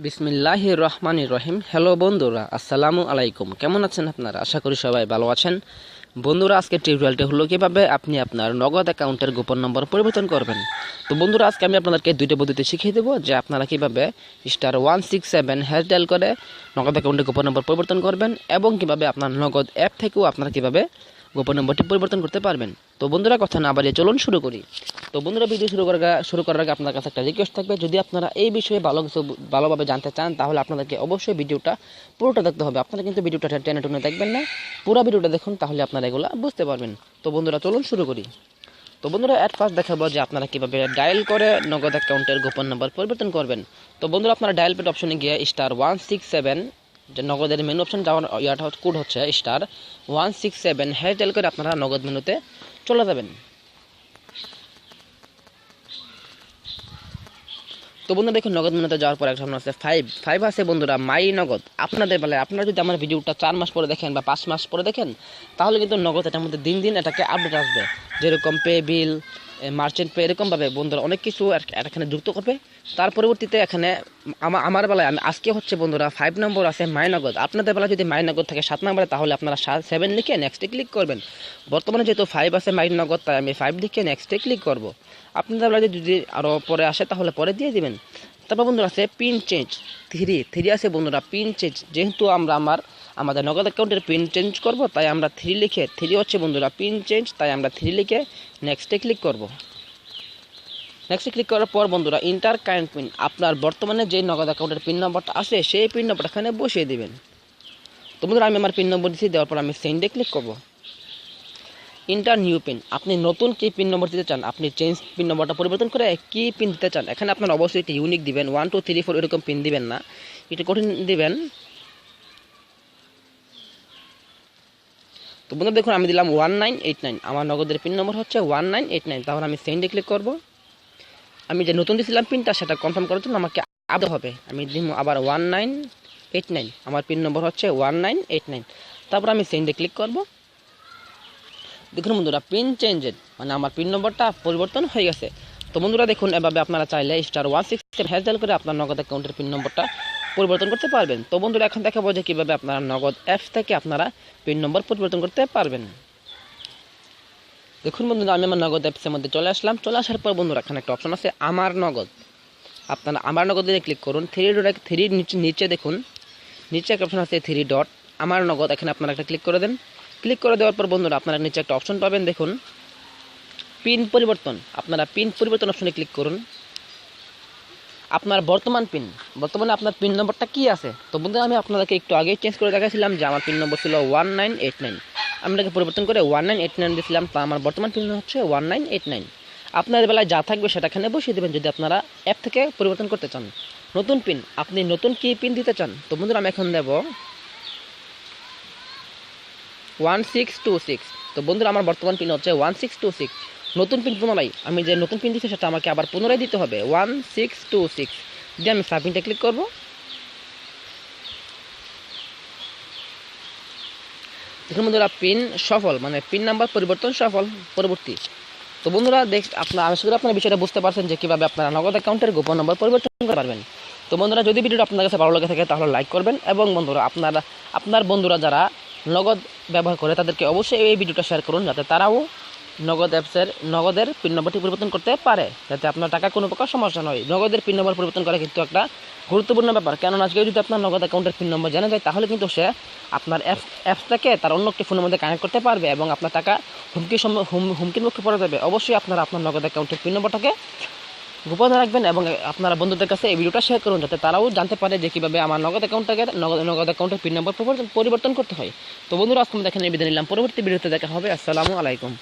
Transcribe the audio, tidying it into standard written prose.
বিসমিল্লাহির রহমানির রহিম। হ্যালো বন্ধুরা, আসসালামু আলাইকুম। কেমন আছেন আপনারা? আশা করি সবাই ভালো আছেন। বন্ধুরা, আজকে টিউটোরিয়ালটি হলো কিভাবে আপনি আপনার নগদ অ্যাকাউন্টের গোপন নম্বর পরিবর্তন করবেন। তো বন্ধুরা, আজকে আমি আপনাদেরকে দুইটা পদ্ধতি শিখিয়ে দেবো যে আপনারা কিভাবে *167# ডায়াল করে নগদ অ্যাকাউন্টের গোপন নম্বর পরিবর্তন করবেন এবং কিভাবে আপনার নগদ অ্যাপ থেকেও আপনারা কিভাবে গোপন নম্বরটি পরিবর্তন করতে পারবেন। তো বন্ধুরা, কথা না বাড়িয়ে চলুন শুরু করি। তো বন্ধুরা, ভিডিও শুরু করার আগে আপনার কাছে একটা রিকোয়েস্ট থাকবে, যদি আপনারা এই বিষয়ে ভালোভাবে জানতে চান তাহলে আপনাদেরকে অবশ্যই ভিডিওটা পুরোটা দেখতে হবে। আপনারা কিন্তু ভিডিওটা টেনে টুনে দেখবেন না, পুরো ভিডিওটা দেখুন, তাহলে আপনারা এগুলো বুঝতে পারবেন। তো বন্ধুরা, চলুন শুরু করি। তো বন্ধুরা, অ্যাট ফার্স্ট দেখাবো যে আপনারা কীভাবে ডায়াল করে নগদ অ্যাকাউন্টের গোপন নম্বর পরিবর্তন করবেন। তো বন্ধুরা, আপনারা ডায়াল পেড অপশনে গিয়ে *167, যে নগদের মেনু অপশন যাওয়ার কোড হচ্ছে *167# ডায়াল করে আপনারা নগদ মেনুতে চলে যাবেন। তো বন্ধুরা, দেখুন নগদ মেনুতে যাওয়ার পর একটা আছে ফাইভ আছে বন্ধুরা, মাই নগদ। আপনাদের বেলায় আপনারা যদি আমার ভিডিওটা 4 মাস পরে দেখেন বা 5 মাস পরে দেখেন, তাহলে কিন্তু নগদ এটার মধ্যে দিন দিন এটাকে আপডেট আসবে, যেরকম পে বিল, মার্চেন্ট পে, এরকমভাবে বন্ধুরা অনেক কিছু এখানে যুক্ত করবে। তার পরবর্তীতে এখানে আমার বেলায় আজকে হচ্ছে বন্ধুরা 5 নম্বর আছে মাই নগদ। আপনাদের বেলায় যদি মাই নগদ থাকে 7 নম্বরে, তাহলে আপনারা 7 লিখে নেক্সটে ক্লিক করবেন। বর্তমানে যেহেতু 5 আছে মাই নগদ, তাই আমি 5 লিখে নেক্সটে ক্লিক করব। আপনাদের বেলায় যদি আরও পরে আসে তাহলে পরে দিয়ে দিবেন। তারপর বন্ধুরা আছে পিন চেঞ্জ, থ্রি আছে বন্ধুরা পিন চেঞ্জ। যেহেতু আমরা আমাদের নগদ অ্যাকাউন্টের পিন চেঞ্জ করব, তাই আমরা 3 লিখে, 3 হচ্ছে বন্ধুরা পিন চেঞ্জ, তাই আমরা 3 লিখে নেক্সটে ক্লিক করব। নেক্সটে ক্লিক করার পর বন্ধুরা ইন্টার কারেন্ট পিন, আপনার বর্তমানে যে নগদ অ্যাকাউন্টের পিন নম্বরটা আছে সেই পিন নম্বরটা এখানে বসিয়ে দেবেন। তো বন্ধুরা, আমি আমার পিন নম্বর দিচ্ছি, দেওয়ার পর আমি সেন্ডে ক্লিক করব। ইন্টার নিউ পিন, আপনি নতুন কি পিন নম্বর দিতে চান, আপনি চেঞ্জ পিন নম্বরটা পরিবর্তন করে কি পিন দিতে চান, এখানে আপনার অবশ্যই একটি ইউনিক দিবেন, 1 2 3 4 এরকম পিন দিবেন না, এটা কঠিন দিবেন। তো বন্ধুরা, দেখুন আমি দিলাম 1989, আমার নগদের পিন নম্বর হচ্ছে 1989। তাহলে আমি সেন্ডে ক্লিক করব। আমি যে নতুন দিয়েছিলাম পিনটা, সেটা কনফার্ম করার জন্য আমাকে আদতে হবে। আমি দিব আবার 1989, আমার পিন নম্বর হচ্ছে 1989। তারপর আমি সেন্ডে ক্লিক করব। দেখুন বন্ধুরা, পিন চেঞ্জেড, মানে আমার পিন নম্বরটা পরিবর্তন হয়ে গেছে। তো বন্ধুরা, দেখুন এভাবে আপনারা চাইলে *167# ডায়াল করে আপনার নগদ অ্যাকাউন্টের পিন নম্বরটা পরিবর্তন করতে পারবেন। তো বন্ধুরা, এখন দেখাবো যে কীভাবে আপনারা নগদ অ্যাপস থেকে আপনারা পিন নম্বর পরিবর্তন করতে পারবেন। দেখুন বন্ধুরা, আমি আমার নগদ অ্যাপসের মধ্যে চলে আসলাম। চলে আসার পর বন্ধুরা, এখানে একটা অপশন আছে আমার নগদ। আপনারা আমার নগদে ক্লিক করুন। থ্রি নিচে দেখুন, নিচে একটা অপশন আছে 3 ডট, আমার নগদ, এখানে আপনারা একটা ক্লিক করে দেন। ক্লিক করে দেওয়ার পর বন্ধুরা, আপনারা নিচে একটা অপশন পাবেন, দেখুন পিন পরিবর্তন। আপনারা পিন পরিবর্তন অপশনে ক্লিক করুন। আপনার বর্তমানে আপনার পিন নম্বরটা কি আছে। তো বন্ধুরা, আমি আপনাদেরকে একটু আগে চেঞ্জ করে দেখাছিলাম যে আমার পিন নম্বর ছিল 1989, আমি এটাকে পরিবর্তন করে 1989 দিয়েছিলাম। তা আমার বর্তমান পিন হচ্ছে 1989। আপনার বেলায় যা থাকবে সেটা এখানে বসিয়ে দেবেন যদি আপনারা অ্যাপ থেকে পরিবর্তন করতে চান। নতুন পিন, আপনি নতুন কি পিন দিতে চান। তো বন্ধুরা, আমি এখন দেব 1626। তো বন্ধুরা, আমার বর্তমান পিন হচ্ছে 1626। নতুন পিন পুনরায়, আমি যে নতুন পিন দিচ্ছি সেটা আমাকে আবার পুনরায় দিতে হবে, 1626 দিয়ে আমি সাবমিটে ক্লিক করব। দেখুন বন্ধুরা, পিন সফল, মানে পিন নাম্বার পরিবর্তন সফল। পরবর্তী। তো বন্ধুরা, আশা করি আপনারা বিষয়টা বুঝতে পারছেন যে কীভাবে আপনারা নগদ অ্যাকাউন্টের গোপন নম্বর পরিবর্তন করতে পারবেন। তো বন্ধুরা, যদি ভিডিওটা আপনার কাছে ভালো লাগে থাকে তাহলে লাইক করবেন, এবং বন্ধুরা আপনার বন্ধুরা যারা নগদ ব্যবহার করে তাদেরকে অবশ্যই এই ভিডিওটা শেয়ার করুন, যাতে তারাও নগদের পিন নম্বরটি পরিবর্তন করতে পারে, যাতে আপনার টাকা কোনো প্রকার সমস্যা নয়। নগদের পিন নম্বর পরিবর্তন করা কিন্তু একটা গুরুত্বপূর্ণ ব্যাপার, কেননা আজকে যদি আপনার নগদ অ্যাকাউন্টের পিন নম্বর জানা যায়, তাহলে কিন্তু সে আপনার অ্যাপসটাকে তার অন্য একটি ফোনের মধ্যে কানেক্ট করতে পারবে এবং আপনার টাকা হুমকির মুখে পড়ে যাবে। অবশ্যই আপনারা আপনার নগদ অ্যাকাউন্টের পিন নম্বরটাকে গোপন রাখবেন এবং আপনারা বন্ধুদের কাছে এই ভিডিওটা শেয়ার করুন, যাতে তারাও জানতে পারে যে কীভাবে আমার নগদ অ্যাকাউন্টের পিন নম্বর পরিবর্তন করতে হয়। তো বন্ধুরা, আজকে আমি দেখেন এই বিদায় নিলাম। পরবর্তী ভিডিওতে দেখা হবে। আসসালামু আলাইকুম।